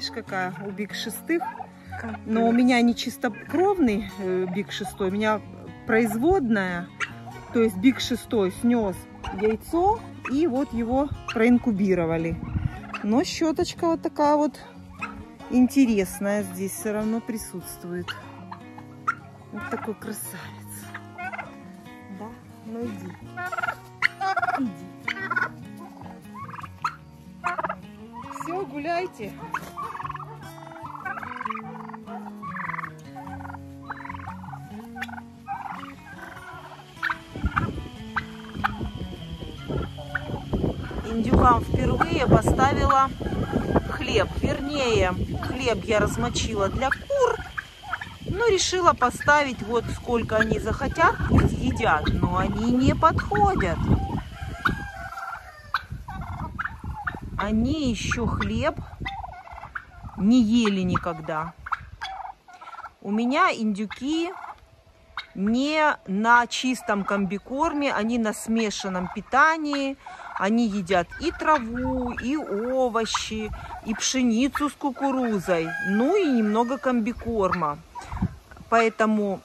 видишь, какая у Биг 6. Но у меня не чистокровный Биг 6, у меня производная. То есть Биг 6 снес яйцо, и вот его проинкубировали. Но щеточка вот такая вот интересная здесь все равно присутствует. Вот такой красавец. Да? Ну иди. Иди. Все, гуляйте. Индюкам впервые поставила хлеб. Вернее, хлеб я размочила для кур, но решила поставить вот сколько они захотят, пусть едят, но они не подходят. Они еще хлеб не ели никогда. У меня индюки не на чистом комбикорме, они на смешанном питании. Они едят и траву, и овощи, и пшеницу с кукурузой, ну и немного комбикорма. Поэтому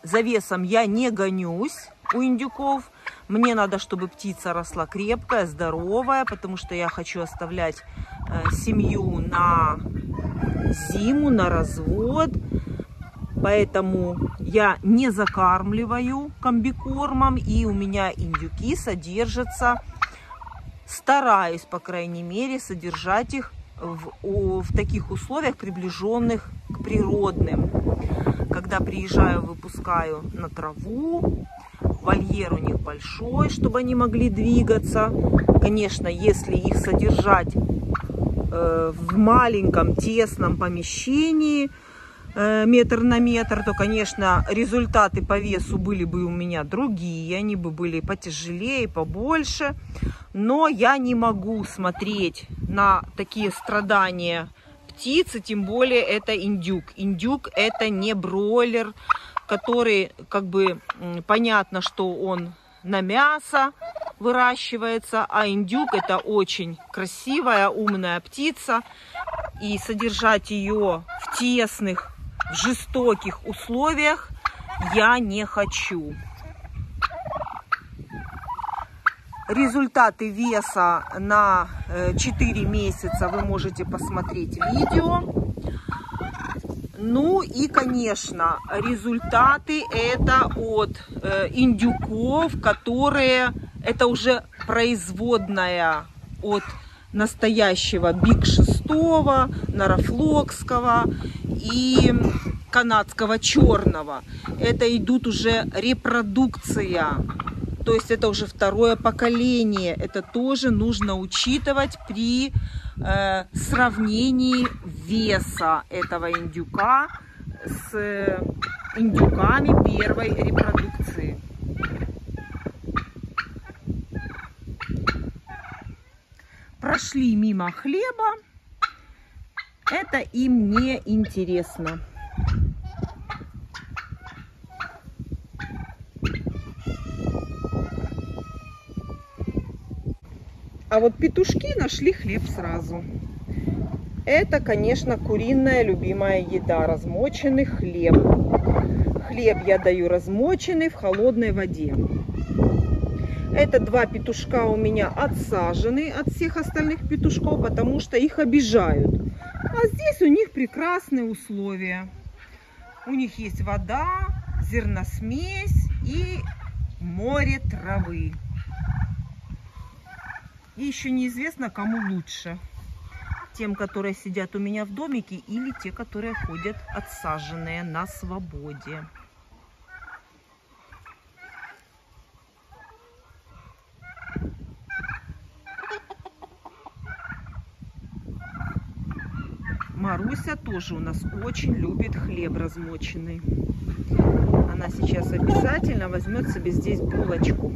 за весом я не гонюсь у индюков. Мне надо, чтобы птица росла крепкая, здоровая, потому что я хочу оставлять семью на зиму, на развод. Поэтому я не закармливаю комбикормом, и у меня индюки содержатся, стараюсь, по крайней мере, содержать их в таких условиях, приближенных к природным. Когда приезжаю, выпускаю на траву, вольер у них большой, чтобы они могли двигаться. Конечно, если их содержать в маленьком тесном помещении, метр на метр, то, конечно, результаты по весу были бы у меня другие, они бы были потяжелее, побольше. Но я не могу смотреть на такие страдания птицы, тем более это индюк. Индюк это не бройлер, который, как бы, понятно, что он на мясо выращивается, а индюк это очень красивая, умная птица. И содержать ее в тесных, в жестоких условиях я не хочу. Результаты веса на 4 месяца вы можете посмотреть видео. Ну и, конечно, результаты это от индюков, которые это уже производная от настоящего Биг 6, Норфолкского и канадского черного. Это идут уже репродукция, то есть это уже второе поколение. Это тоже нужно учитывать при сравнении веса этого индюка с индюками первой репродукции. Прошли мимо хлеба, это им не интересно. А вот петушки нашли хлеб сразу. Это, конечно, куриная любимая еда, размоченный хлеб. Хлеб я даю размоченный в холодной воде. Это 2 петушка у меня отсажены от всех остальных петушков, потому что их обижают. А здесь у них прекрасные условия. У них есть вода, зерносмесь и море травы. И еще неизвестно, кому лучше. Тем, которые сидят у меня в домике, или те, которые ходят отсаженные на свободе. Маруся тоже у нас очень любит хлеб размоченный. Она сейчас обязательно возьмет себе здесь булочку.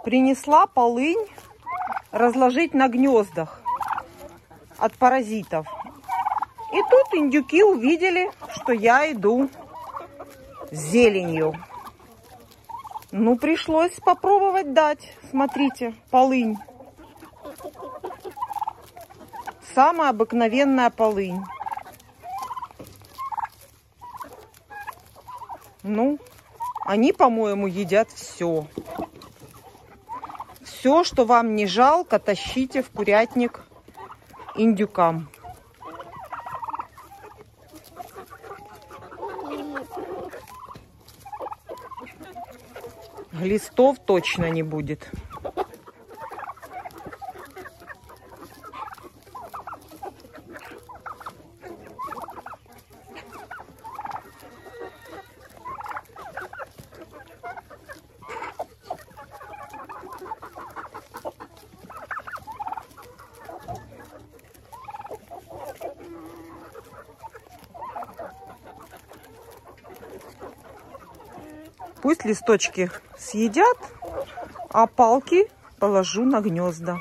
принесла полынь разложить на гнездах от паразитов. И тут индюки увидели, что я иду с зеленью. Ну, пришлось попробовать дать. Смотрите, полынь. Самая обыкновенная полынь. Ну, они, по-моему, едят все. Все, что вам не жалко, тащите в курятник индюкам. Глистов точно не будет. Пусть листочки съедят, а палки положу на гнезда.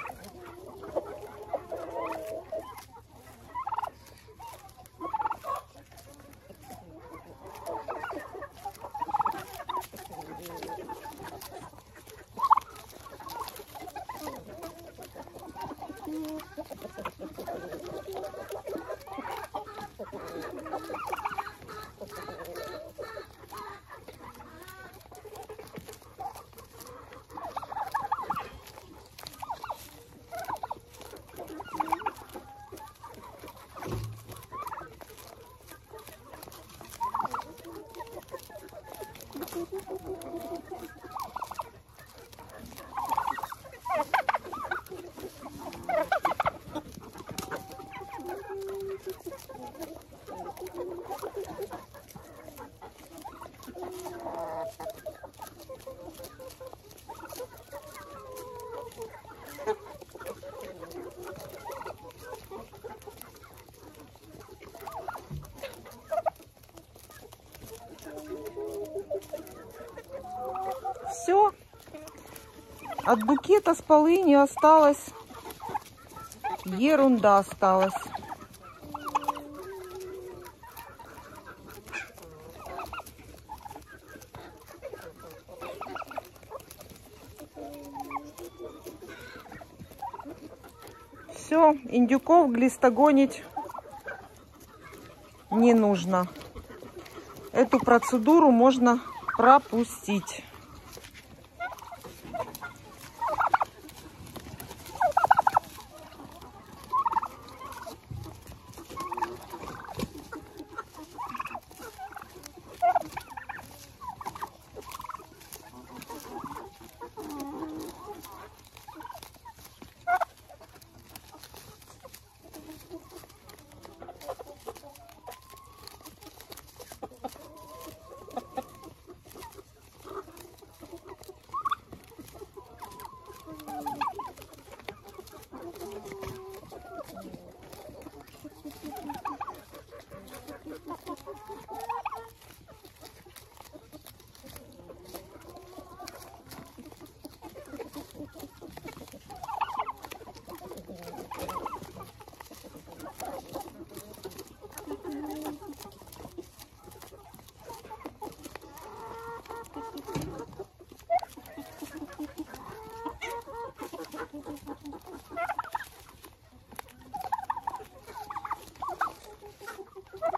Все. От букета с полынью осталось. Ерунда осталась. Все, индюков глистогонить не нужно. Эту процедуру можно пропустить.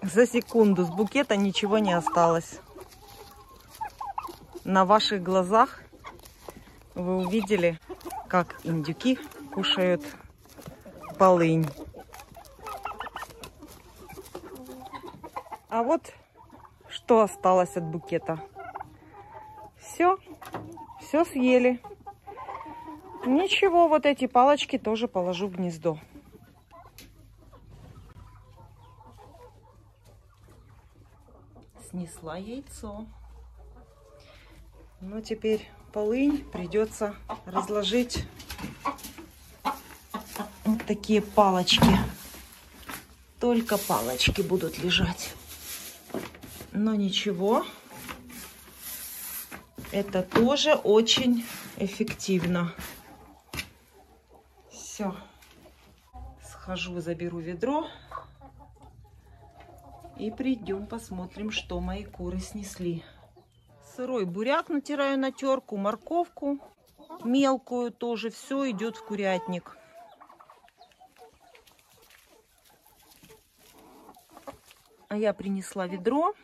За секунду с букета ничего не осталось. На ваших глазах вы увидели, как индюки кушают полынь. А вот что осталось от букета. Все съели. Ничего, вот эти палочки тоже положу в гнездо. Снесла яйцо. Но теперь полынь придется разложить вот такие палочки. Только палочки будут лежать. Но ничего. Это тоже очень эффективно. Все. Схожу, заберу ведро. И придем, посмотрим, что мои куры снесли. Сырой буряк натираю на терку, морковку мелкую тоже. Все идет в курятник. А я принесла ведро.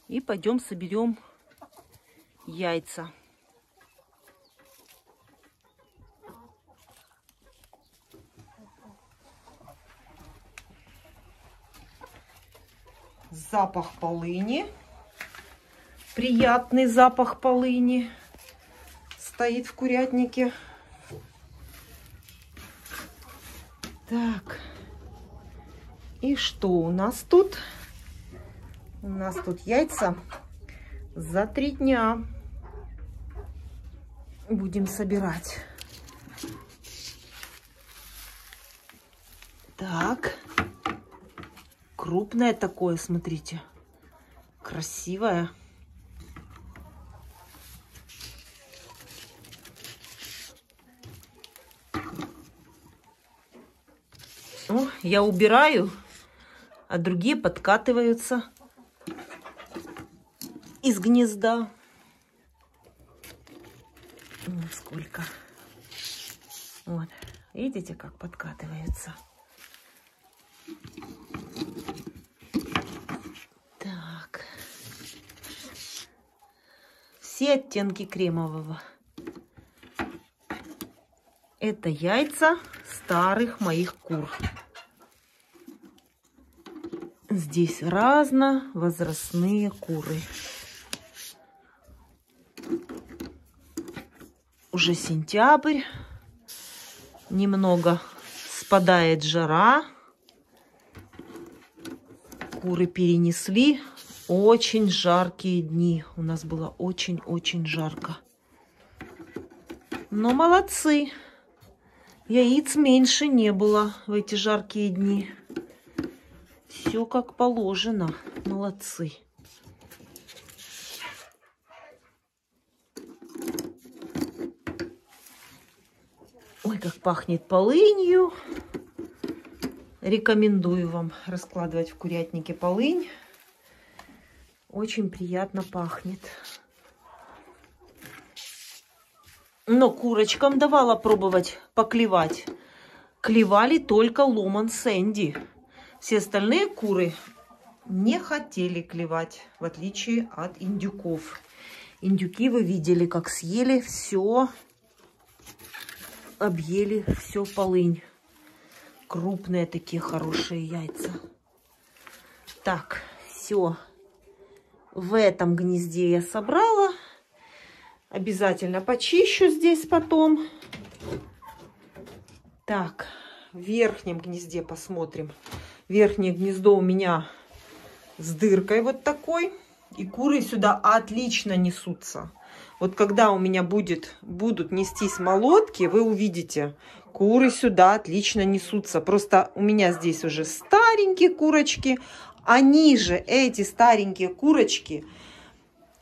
И пойдем соберем яйца. Запах полыни. Приятный запах полыни стоит в курятнике. Так. И что у нас тут? У нас тут яйца за 3 дня. Будем собирать. Так. Крупное такое, смотрите. Красивое. О, я убираю, а другие подкатываются из гнезда. Вот сколько. Вот. Видите, как подкатываются? Так. Все оттенки кремового. Это яйца старых моих кур. Здесь разновозрастные куры. Уже сентябрь. Немного спадает жара. Куры перенесли очень жаркие дни. У нас было очень-очень жарко. Но молодцы. Яиц меньше не было в эти жаркие дни. Все как положено. Молодцы. Ой, как пахнет полынью. Рекомендую вам раскладывать в курятнике полынь. Очень приятно пахнет. Но курочкам давала пробовать поклевать. Клевали только Ломан Сэнди. Все остальные куры не хотели клевать, в отличие от индюков. Индюки, вы видели, как съели все, объели все полынь. Крупные такие хорошие яйца. Так, все. В этом гнезде я собрала. Обязательно почищу здесь потом. Так, в верхнем гнезде посмотрим. Верхнее гнездо у меня с дыркой вот такой. И куры сюда отлично несутся. Вот когда у меня будут нестись молотки, вы увидите, куры сюда отлично несутся. Просто у меня здесь уже старенькие курочки. Они же, эти старенькие курочки,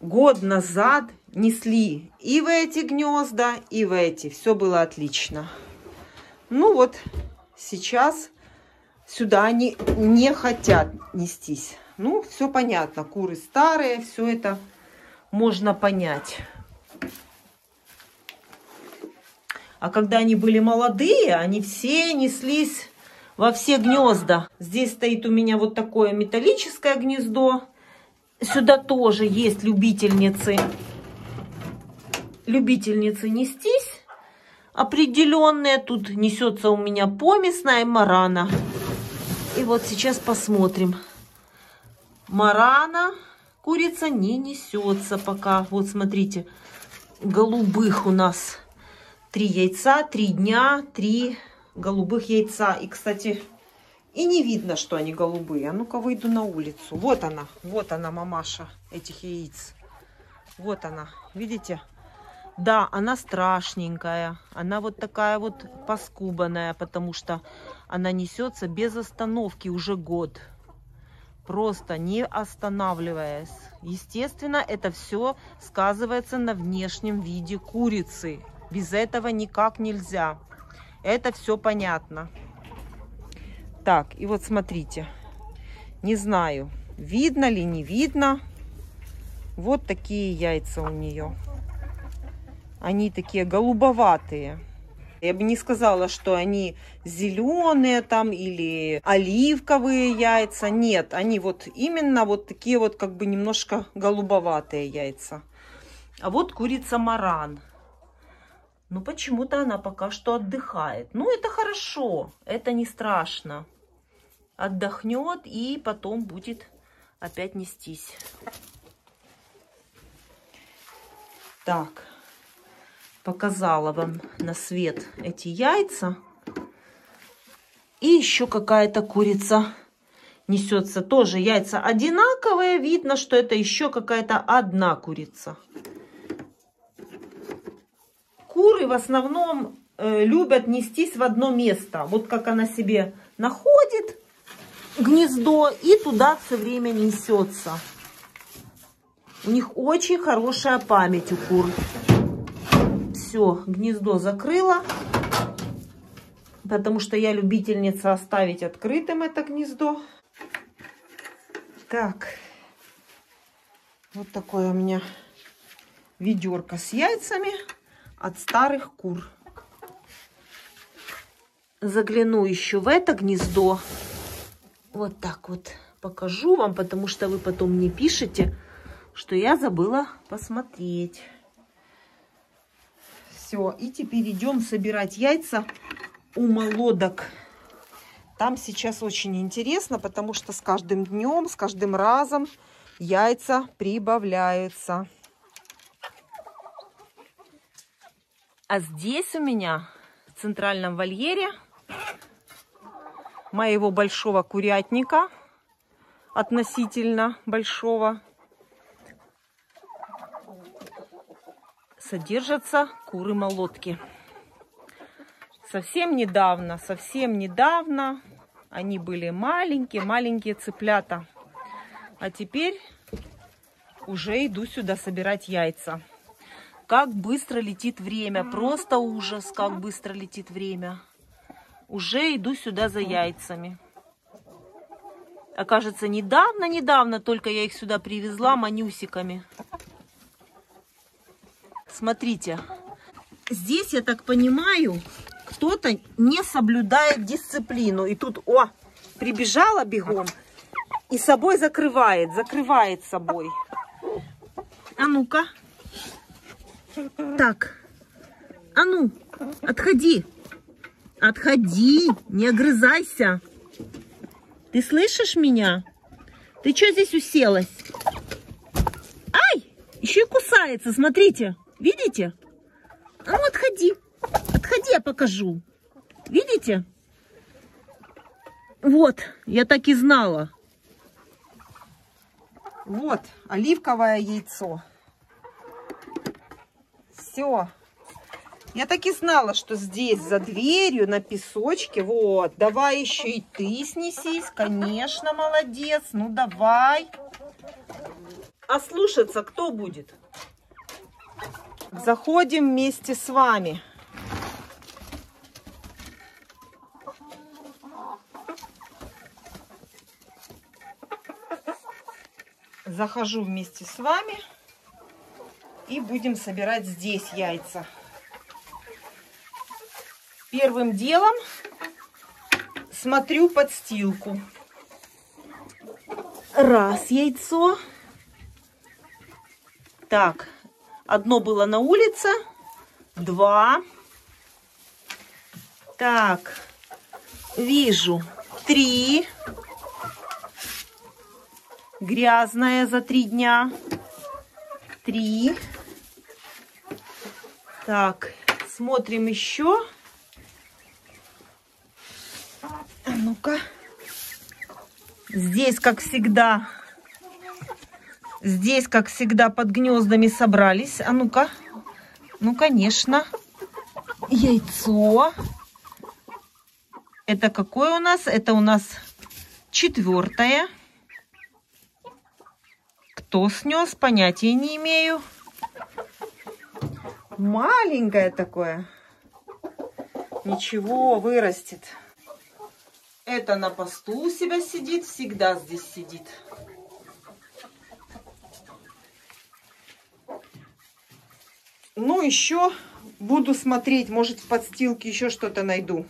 год назад несли и в эти гнезда, и в эти. Все было отлично. Ну вот, сейчас сюда они не хотят нестись. Ну, все понятно. Куры старые, все это можно понять. А когда они были молодые, они все неслись во все гнезда. Здесь стоит у меня вот такое металлическое гнездо. Сюда тоже есть любительницы нестись. Определенные. Тут несется у меня помесная марана. И вот сейчас посмотрим. Марана, курица, не несется пока. Вот смотрите, голубых у нас 3 яйца, 3 дня, 3 голубых яйца. И, кстати, и не видно, что они голубые. А ну-ка выйду на улицу. Вот она мамаша этих яиц. Вот она, видите? Да, она страшненькая. Она вот такая вот поскубанная, потому что она несется без остановки уже год. Просто не останавливаясь. Естественно, это все сказывается на внешнем виде курицы. Без этого никак нельзя. Это все понятно. Так, и вот смотрите. Не знаю, видно ли, не видно. Вот такие яйца у нее. Они такие голубоватые. Я бы не сказала, что они зеленые там или оливковые яйца. Нет, они вот именно вот такие вот как бы немножко голубоватые яйца. А вот курица Маран. Ну, почему-то она пока что отдыхает. Ну, это хорошо, это не страшно. Отдохнет и потом будет опять нестись. Так, показала вам на свет эти яйца. И еще какая-то курица несется. Тоже яйца одинаковые. Видно, что это еще какая-то одна курица. Куры в основном любят нестись в одно место. Вот как она себе находит гнездо и туда все время несется. У них очень хорошая память у кур. Все, гнездо закрыла. Потому что я любительница оставить открытым это гнездо. Так. Вот такое у меня ведерко с яйцами от старых кур. Загляну еще в это гнездо. Вот так вот покажу вам, потому что вы потом мне пишете, что я забыла посмотреть. Все, и теперь идем собирать яйца у молодок. Там сейчас очень интересно, потому что с каждым днем, с каждым разом яйца прибавляются. А здесь у меня в центральном вольере моего большого курятника, относительно большого, содержатся куры-молодки. Совсем недавно они были маленькие цыплята. А теперь уже иду сюда собирать яйца. Как быстро летит время. Просто ужас, как быстро летит время. Уже иду сюда за яйцами. Окажется, недавно только я их сюда привезла манюсиками. Смотрите. Здесь, я так понимаю, кто-то не соблюдает дисциплину. И тут, прибежала бегом и собой закрывает собой. А ну-ка. Так, а ну, отходи, не огрызайся. Ты слышишь меня? Ты что здесь уселась? Ай, еще и кусается, смотрите, видите? А ну, отходи, я покажу. Видите? Вот, я так и знала. Вот, оливковое яйцо. Все. Я так и знала, что здесь, за дверью, на песочке. Вот, давай еще и ты снесись. Конечно, молодец. Ну, давай. А слушаться кто будет? Заходим вместе с вами. Захожу вместе с вами. И будем собирать здесь яйца. Первым делом смотрю подстилку. Раз яйцо. Так, одно было на улице. 2. Так, вижу 3. Грязное за 3 дня. 3. Так, смотрим еще. А ну-ка. Здесь, как всегда, под гнездами собрались. А ну-ка. Ну, конечно. Яйцо. Это какое у нас? Это у нас 4. Кто снес, понятия не имею. Маленькое такое. Ничего, вырастет. Это на посту у себя сидит, всегда здесь сидит. Ну, еще буду смотреть, может, в подстилке еще что-то найду.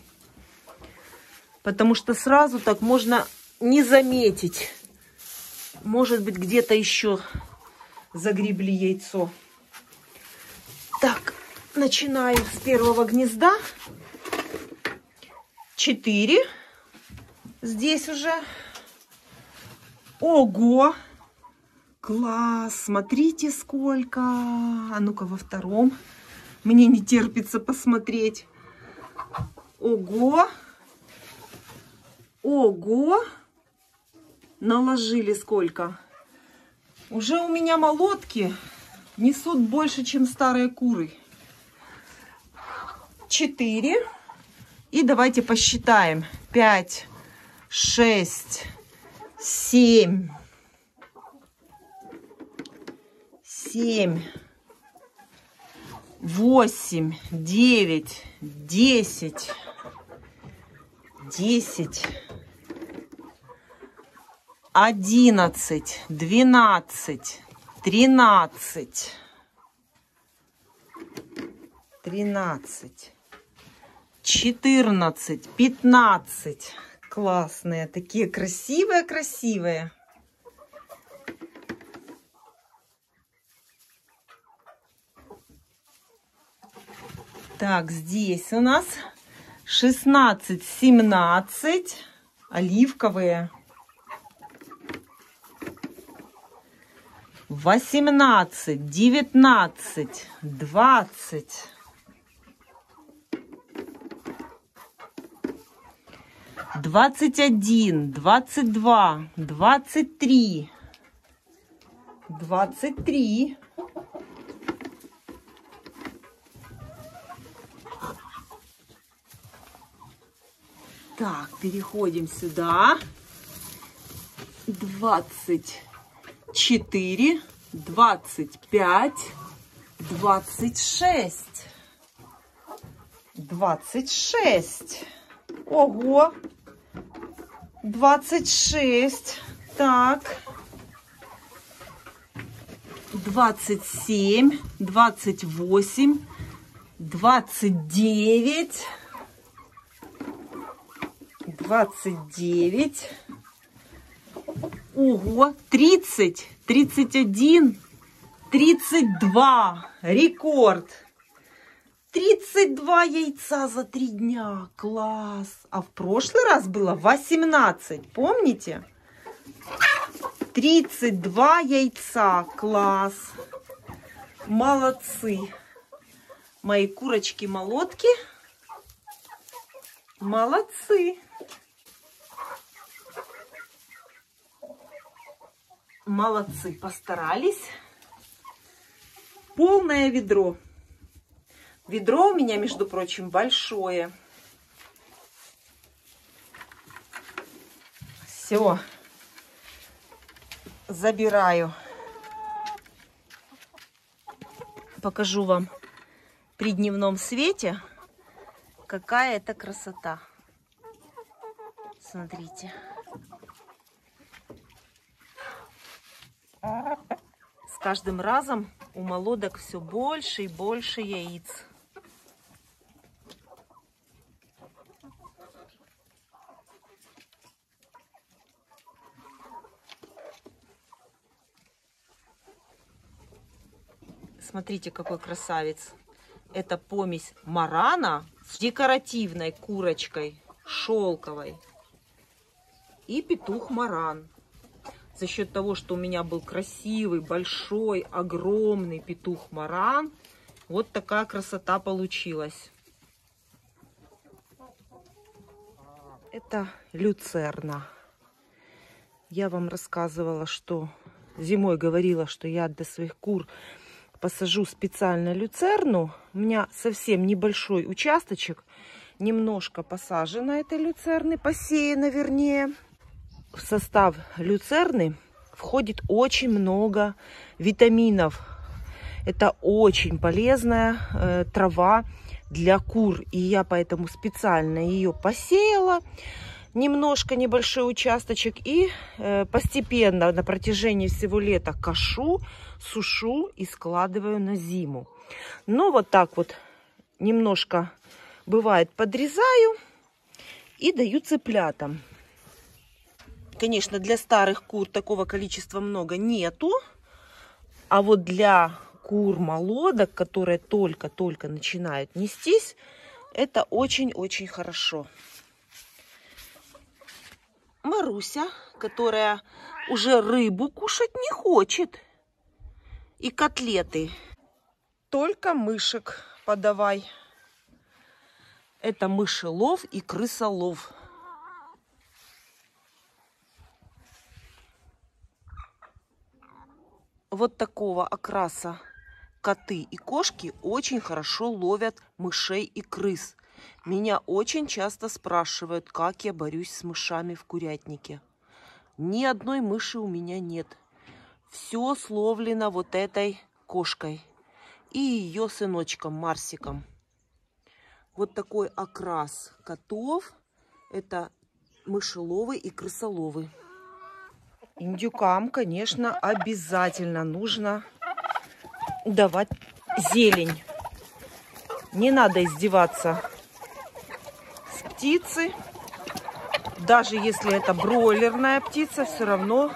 Потому что сразу так можно не заметить. Может быть, где-то еще загребли яйцо. Так, начинаю с первого гнезда. 4. Здесь уже. Ого! Класс! Смотрите, сколько! А ну-ка, во втором. Мне не терпится посмотреть. Ого! Ого! Наложили сколько? Уже у меня молотки несут больше, чем старые куры. 4. И давайте посчитаем. 5, 6, 7, 8, 9, 10, 11, 12, 13, 14, 15. Классные, такие красивые. Так, здесь у нас 16, 17, оливковые. 18, 19, 20. 21, 22, 23, 23. Так, переходим сюда. 24, 25, 26. 26. Ого! 26. Так. 27, 28, 29. 29. Ого, 30, 31, 32. Рекорд. 32 яйца за 3 дня. Класс. А в прошлый раз было 18. Помните? 32 яйца. Класс. Молодцы. Мои курочки-молотки. Молодцы. Молодцы. Постарались. Полное ведро. Ведро у меня, между прочим, большое. Все. Забираю. Покажу вам при дневном свете, какая это красота. Смотрите. С каждым разом у молодок все больше и больше яиц. Смотрите, какой красавец. Это помесь марана с декоративной курочкой, шелковой. И петух-маран. За счет того, что у меня был красивый, большой, огромный петух-маран, вот такая красота получилась. Это люцерна. Я вам рассказывала, что зимой говорила, что я для своих кур посажу специально люцерну. У меня совсем небольшой участочек. Немножко посажено этой люцерны, посеяно вернее. В состав люцерны входит очень много витаминов. Это очень полезная трава для кур. И я поэтому специально ее посеяла. Немножко, небольшой участочек. И постепенно на протяжении всего лета кашу, сушу и складываю на зиму. Но вот так вот немножко бывает подрезаю и даю цыплятам. Конечно, для старых кур такого количества много нету. А вот для кур молодок, которые только-только начинают нестись, это очень-очень хорошо. Маруся, которая уже рыбу кушать не хочет. И котлеты. Только мышек подавай. Это мышелов и крысолов. Вот такого окраса коты и кошки очень хорошо ловят мышей и крыс. Меня очень часто спрашивают, как я борюсь с мышами в курятнике. Ни одной мыши у меня нет. Все словлено вот этой кошкой и ее сыночком Марсиком. Вот такой окрас котов. Это мышеловы и крысоловы. Индюкам, конечно, обязательно нужно давать зелень. Не надо издеваться с птицы. Даже если это бройлерная птица, все равно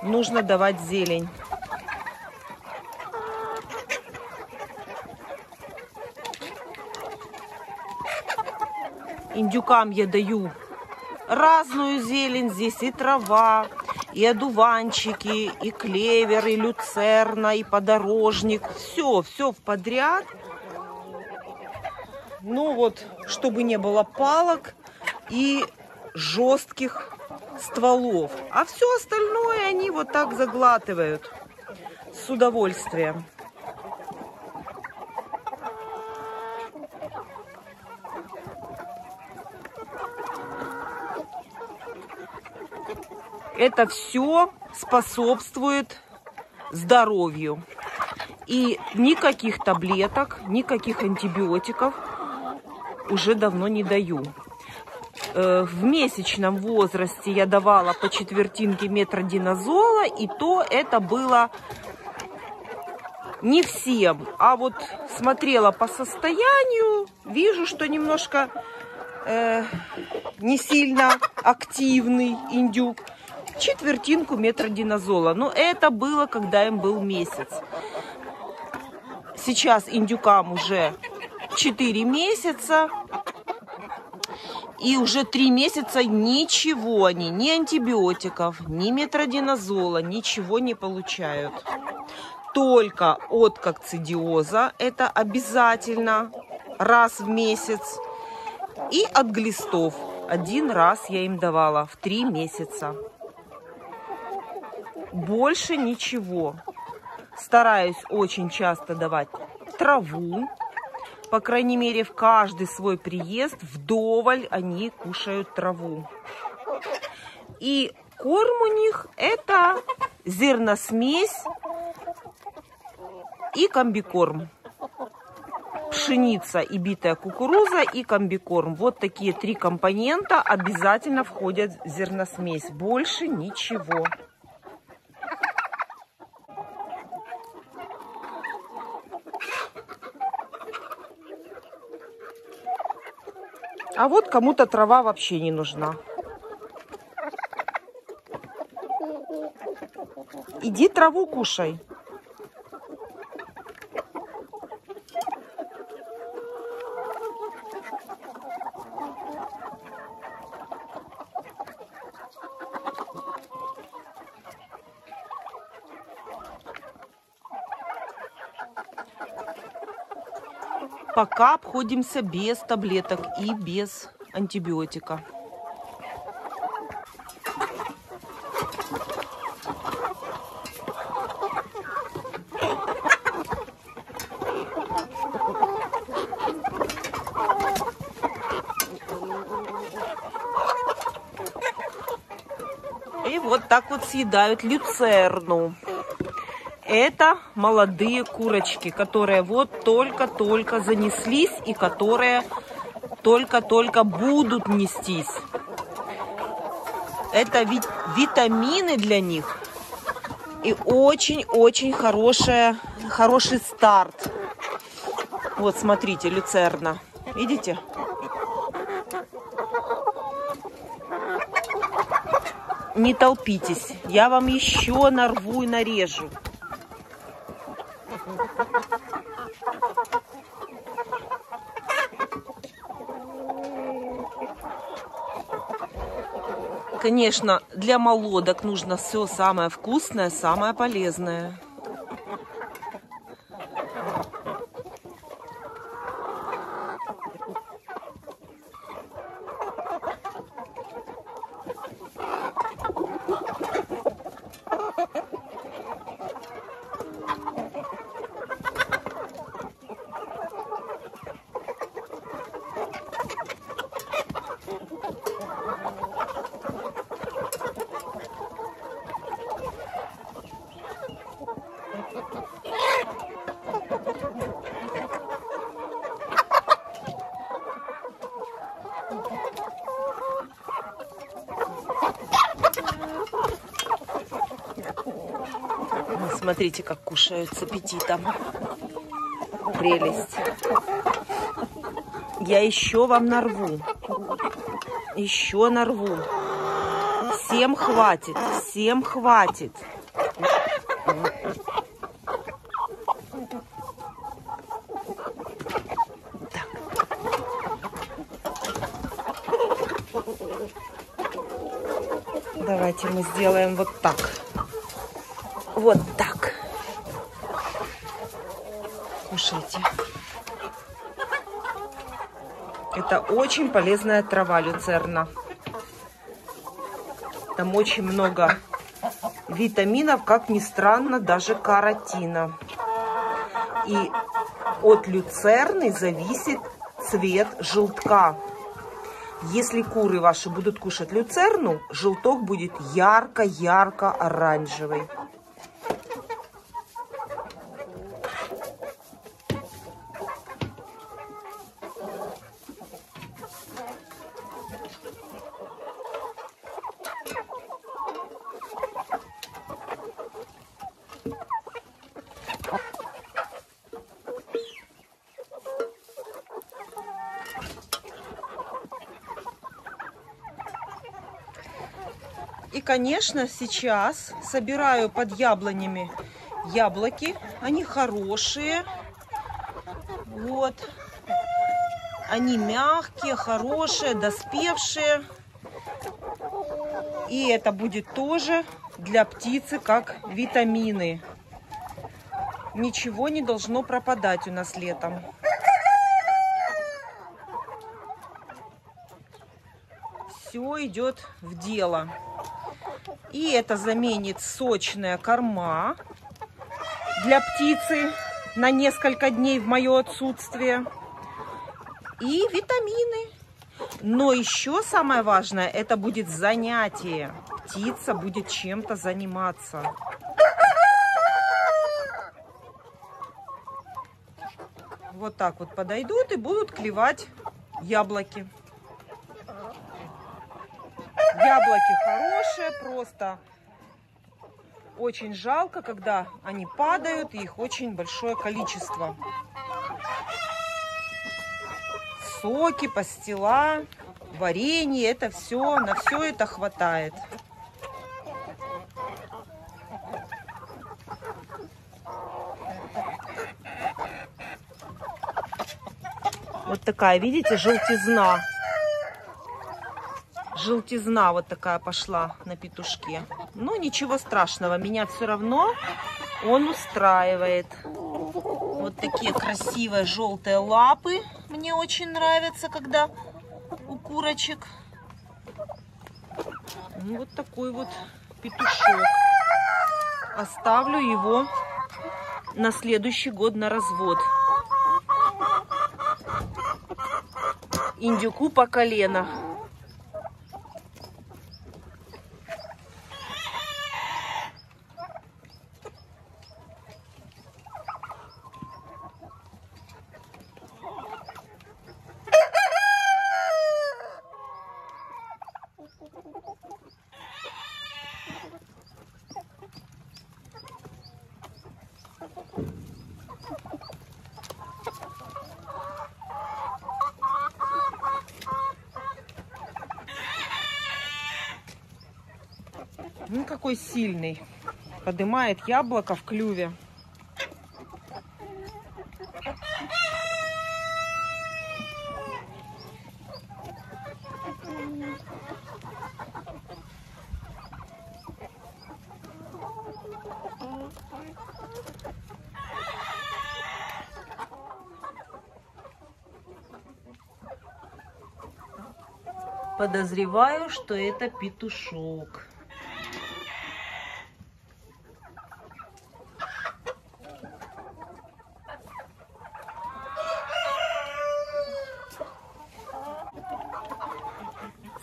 нужно давать зелень. Индюкам я даю разную зелень. Здесь и трава, и одуванчики, и клевер, и люцерна, и подорожник. Все в подряд. Ну вот, чтобы не было палок и жестких стволов. А все остальное они вот так заглатывают с удовольствием. Это все способствует здоровью. И никаких таблеток, никаких антибиотиков уже давно не даю. В месячном возрасте я давала по четвертинке метродинозола, и то это было не всем. А вот смотрела по состоянию, вижу, что немножко не сильно активный индюк. Четвертинку метродинозола. Но это было, когда им был месяц. Сейчас индюкам уже 4 месяца. И уже 3 месяца ничего они, ни антибиотиков, ни метродинозола, ничего не получают. Только от кокцидиоза, это обязательно раз в месяц. И от глистов. 1 раз я им давала в 3 месяца. Больше ничего. Стараюсь очень часто давать траву. По крайней мере, в каждый свой приезд вдоволь они кушают траву. И корм у них это зерносмесь и комбикорм. Пшеница и битая кукуруза и комбикорм. Вот такие 3 компонента обязательно входят в зерносмесь. Больше ничего. А вот кому-то трава вообще не нужна. Иди траву кушай. Пока обходимся без таблеток и без антибиотика. вот так вот съедают люцерну. Это молодые курочки, которые вот только-только занеслись и которые только-только будут нестись. Это ведь витамины для них и очень-очень хороший старт. Вот смотрите, люцерна. Видите? Не толпитесь, я вам еще нарву и нарежу. Конечно, для молодок нужно все самое вкусное, самое полезное. Смотрите, как кушают с аппетитом. Прелесть. Я еще вам нарву. Еще нарву. Всем хватит. Всем хватит. Так. Давайте мы сделаем вот так. Вот так. Кушайте. Это очень полезная трава, люцерна. Там очень много витаминов, как ни странно, даже каротина. И от люцерны зависит цвет желтка. Если куры ваши будут кушать люцерну, желток будет ярко-ярко оранжевый. И, конечно, сейчас собираю под яблонями яблоки. Они хорошие. Вот. Они мягкие, хорошие, доспевшие. И это будет тоже для птицы как витамины. Ничего не должно пропадать у нас летом. Все идет в дело. И это заменит сочная корма для птицы на несколько дней в мое отсутствие. И витамины. Но еще самое важное, это будет занятие. Птица будет чем-то заниматься. Вот так вот подойдут и будут клевать яблоки. Яблоки хорошие, просто очень жалко, когда они падают, и их очень большое количество. Соки, пастила, варенье, это все, на все это хватает. Вот такая, видите, желтизна. Желтизна вот такая пошла на петушке. Но ничего страшного, меня все равно он устраивает. Вот такие красивые желтые лапы. Мне очень нравятся, когда у курочек. Ну, вот такой вот петушок. Оставлю его на следующий год на развод. Индюку по колено. какой сильный. Поднимает яблоко в клюве. Подозреваю, что это петушок.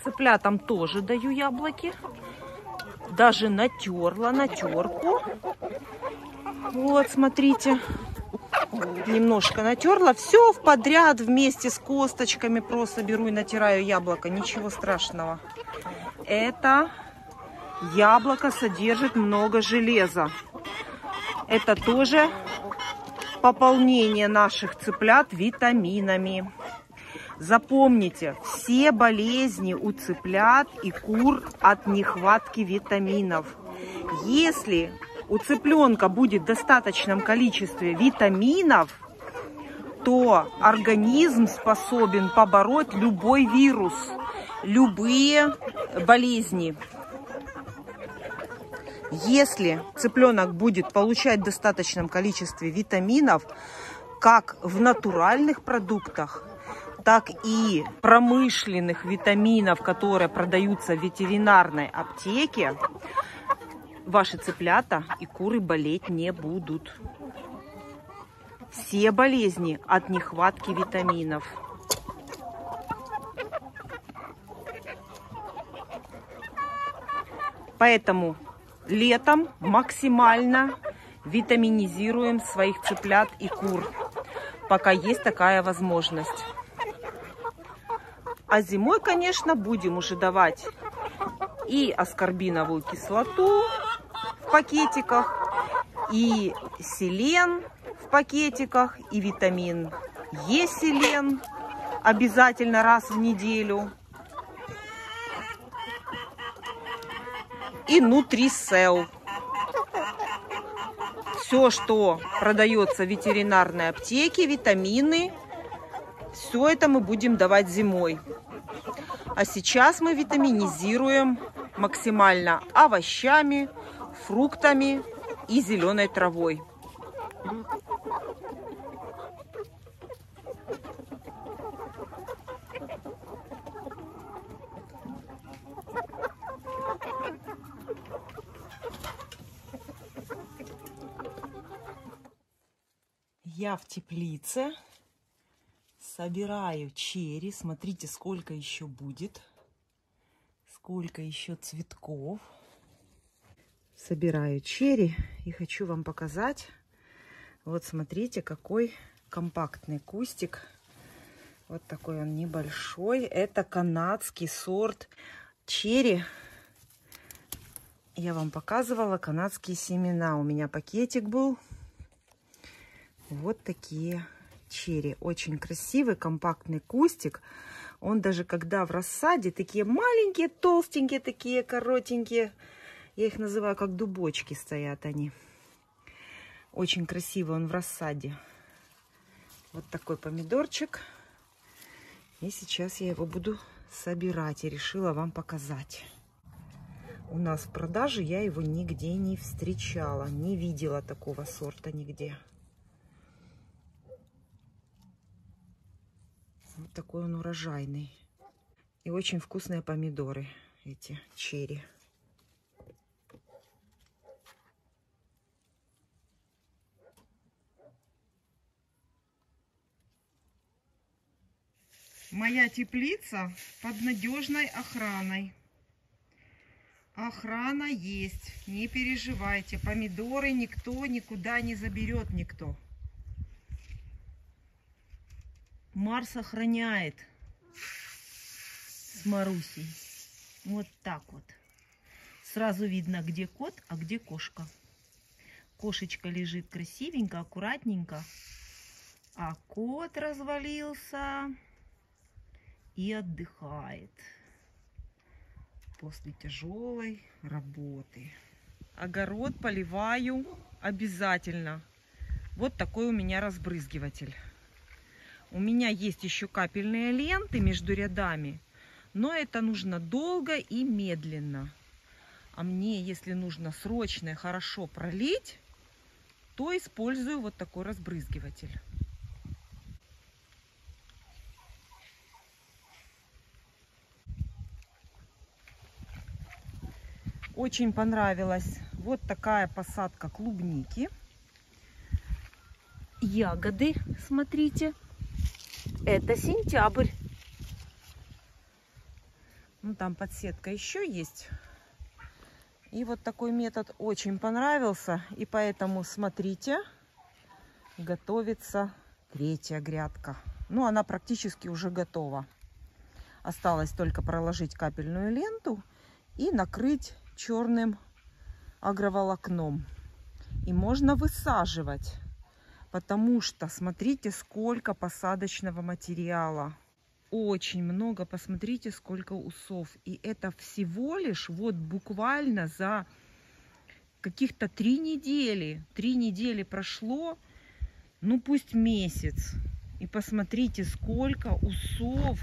Цыплятам тоже даю яблоки. Даже натерла на терку. Вот, смотрите. Немножко натерла. Все в подряд вместе с косточками. Просто беру и натираю яблоко. Ничего страшного. Это яблоко содержит много железа. Это тоже пополнение наших цыплят витаминами. Запомните, все болезни у цыплят и кур от нехватки витаминов. Если у цыпленка будет в достаточном количестве витаминов, то организм способен побороть любой вирус, любые болезни. Если цыпленок будет получать в достаточном количестве витаминов, как в натуральных продуктах, так и промышленных витаминов, которые продаются в ветеринарной аптеке, ваши цыплята и куры болеть не будут. Все болезни от нехватки витаминов. Поэтому летом максимально витаминизируем своих цыплят и кур, пока есть такая возможность. А зимой, конечно, будем уже давать и аскорбиновую кислоту в пакетиках, и селен в пакетиках, и витамин Е-селен обязательно раз в неделю. И Нутрисел. Все, что продается в ветеринарной аптеке, витамины, все это мы будем давать зимой. А сейчас мы витаминизируем максимально овощами, фруктами и зеленой травой. Я в теплице собираю черри. Смотрите, сколько еще будет. Сколько еще цветков. Собираю черри и хочу вам показать. Вот смотрите, какой компактный кустик. Вот такой он небольшой. Это канадский сорт черри. Я вам показывала канадские семена. У меня пакетик был. Вот такие черри. Очень красивый, компактный кустик. Он даже когда в рассаде, такие маленькие, толстенькие, такие коротенькие. Я их называю как дубочки стоят они. Очень красивый он в рассаде. Вот такой помидорчик. И сейчас я его буду собирать. И решила вам показать. У нас в продаже я его нигде не встречала. Не видела такого сорта нигде. Вот такой он урожайный. И очень вкусные помидоры, эти черри. Моя теплица под надежной охраной. Охрана есть, не переживайте. Помидоры никто никуда не заберет, никто. Марс охраняет с Марусей. Вот так вот. Сразу видно, где кот, а где кошка. Кошечка лежит красивенько, аккуратненько. А кот развалился и отдыхает. после тяжелой работы. Огород поливаю обязательно. Вот такой у меня разбрызгиватель. У меня есть еще капельные ленты между рядами, но это нужно долго и медленно. А мне, если нужно срочно и хорошо пролить, то использую вот такой разбрызгиватель. Очень понравилась вот такая посадка клубники. Ягоды, смотрите, это сентябрь. Ну, там подсетка еще есть. И вот такой метод очень понравился. И поэтому, смотрите, готовится третья грядка. Ну, она практически уже готова. Осталось только проложить капельную ленту и накрыть черным агроволокном. И можно высаживать, потому что смотрите, сколько посадочного материала. Очень много, посмотрите, сколько усов. И это всего лишь вот буквально за каких-то 3 недели. 3 недели прошло, ну пусть месяц. И посмотрите, сколько усов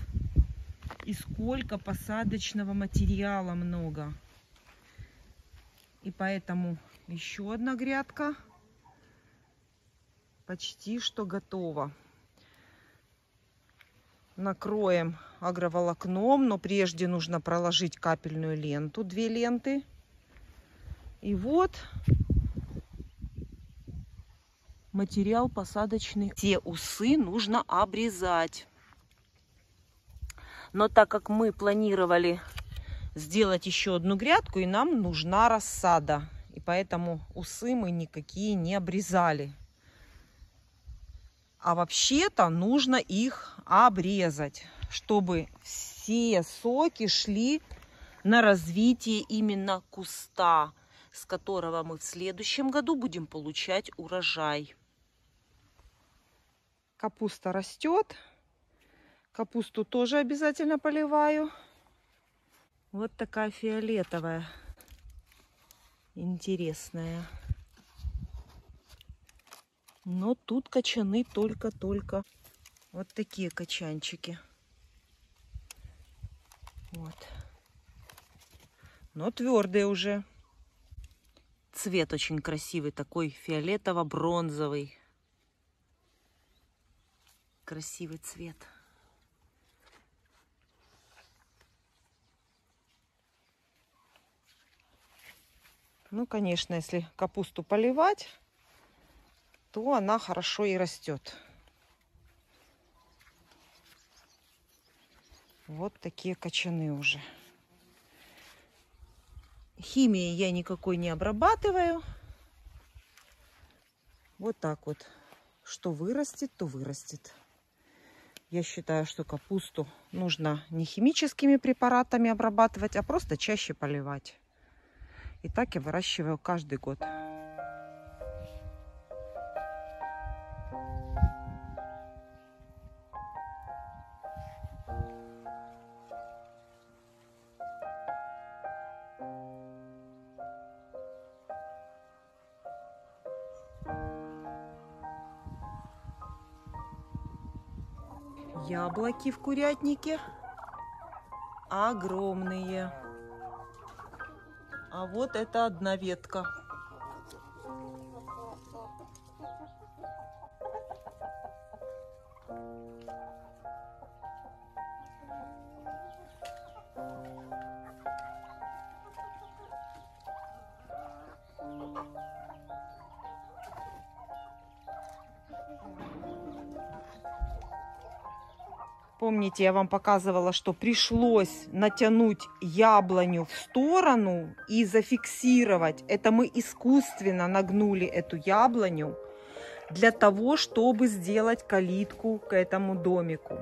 и сколько посадочного материала много. И поэтому еще одна грядка почти что готова. Накроем агроволокном, но прежде нужно проложить капельную ленту, 2 ленты. И вот материал посадочный. Все усы нужно обрезать. Но так как мы планировали сделать еще одну грядку, и нам нужна рассада, и поэтому усы мы никакие не обрезали. А вообще-то нужно их обрезать, чтобы все соки шли на развитие именно куста, с которого мы в следующем году будем получать урожай. Капуста растет. Капусту тоже обязательно поливаю. Вот такая фиолетовая, интересная. Но тут качаны только-только. Вот такие качанчики. Вот. Но твердые уже. Цвет очень красивый, такой фиолетово-бронзовый. Красивый цвет. Ну, конечно, если капусту поливать, то она хорошо и растет. Вот такие качаны уже. Химией я никакой не обрабатываю. Вот так вот. Что вырастет, то вырастет. Я считаю, что капусту нужно не химическими препаратами обрабатывать, а просто чаще поливать. И так я выращиваю каждый год. Яблоки в курятнике огромные. А вот это одна ветка. Помните, я вам показывала, что пришлось натянуть яблоню в сторону и зафиксировать. Это мы искусственно нагнули эту яблоню для того, чтобы сделать калитку к этому домику.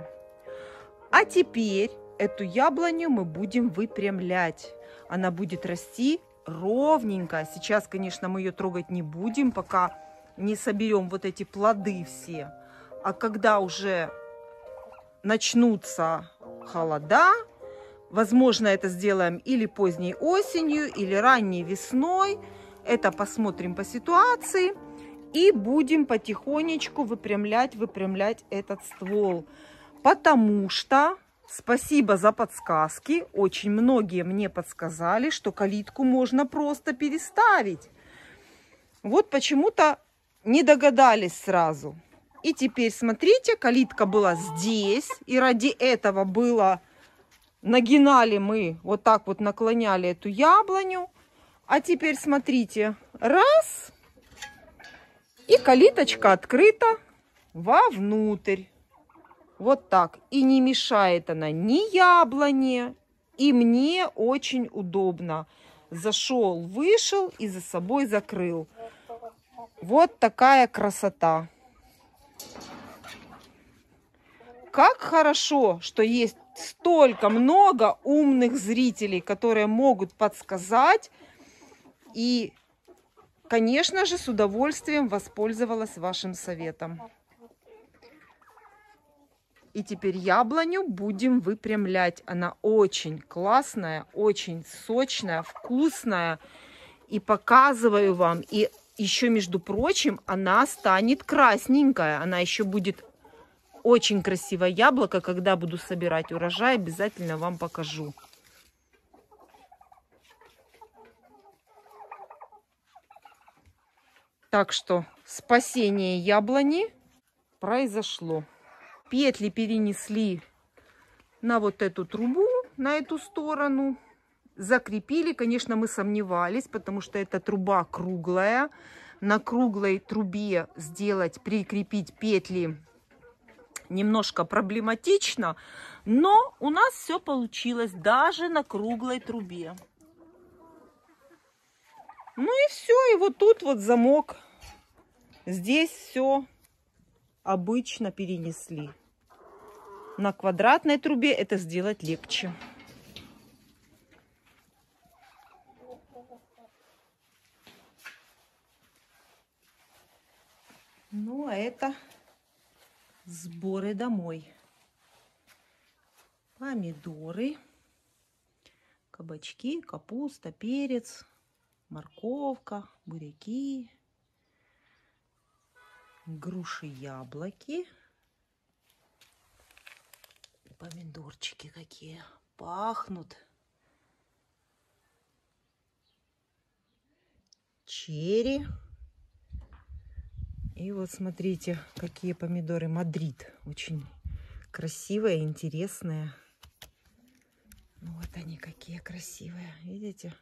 А теперь эту яблоню мы будем выпрямлять. Она будет расти ровненько. Сейчас, конечно, мы ее трогать не будем, пока не соберем вот эти плоды все. А когда уже начнутся холода, Возможно, это сделаем или поздней осенью, или ранней весной. Это посмотрим по ситуации. И будем потихонечку выпрямлять этот ствол. Потому что, спасибо за подсказки, очень многие мне подсказали, что калитку можно просто переставить. Вот почему-то не догадались сразу. И теперь смотрите, калитка была здесь. И ради этого было... Нагинали мы, вот так вот наклоняли эту яблоню. А теперь смотрите, раз, и калиточка открыта вовнутрь. Вот так. И не мешает она ни яблоне, и мне очень удобно. Зашел, вышел и за собой закрыл. Вот такая красота. Как хорошо, что есть столько много умных зрителей, которые могут подсказать. И, конечно же, с удовольствием воспользовалась вашим советом. И теперь яблоню будем выпрямлять. Она очень классная, очень сочная, вкусная. И показываю вам. И еще, между прочим, она станет красненькая. Она еще будет очень красивое яблоко. Когда буду собирать урожай, обязательно вам покажу. Так что спасение яблони произошло. Петли перенесли на вот эту трубу, на эту сторону. Закрепили. Конечно, мы сомневались, потому что эта труба круглая. На круглой трубе прикрепить петли немножко проблематично. Но у нас все получилось даже на круглой трубе. Ну и все. И вот тут вот замок. Здесь все обычно перенесли. На квадратной трубе это сделать легче. Ну, а это сборы домой. Помидоры, кабачки, капуста, перец, морковка, буряки, груши, яблоки. Помидорчики какие пахнут. Черри. И вот смотрите, какие помидоры. Мадрид. Очень красивые, интересные. Вот они какие красивые. Видите?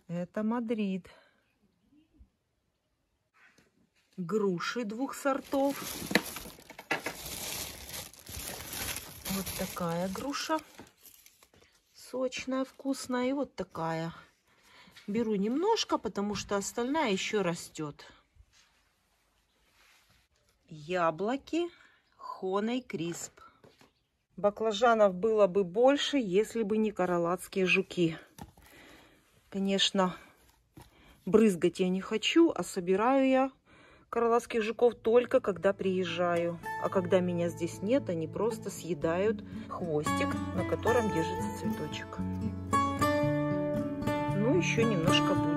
Это Мадрид. Груши 2 сортов. Вот такая груша. Сочная, вкусная. И вот такая. Беру немножко, потому что остальная еще растет. Яблоки Honey Crisp. Баклажанов было бы больше, если бы не каралатские жуки. Конечно, брызгать я не хочу, а собираю я каралатских жуков только когда приезжаю. А когда меня здесь нет, они просто съедают хвостик, на котором держится цветочек. Ну, еще немножко будет.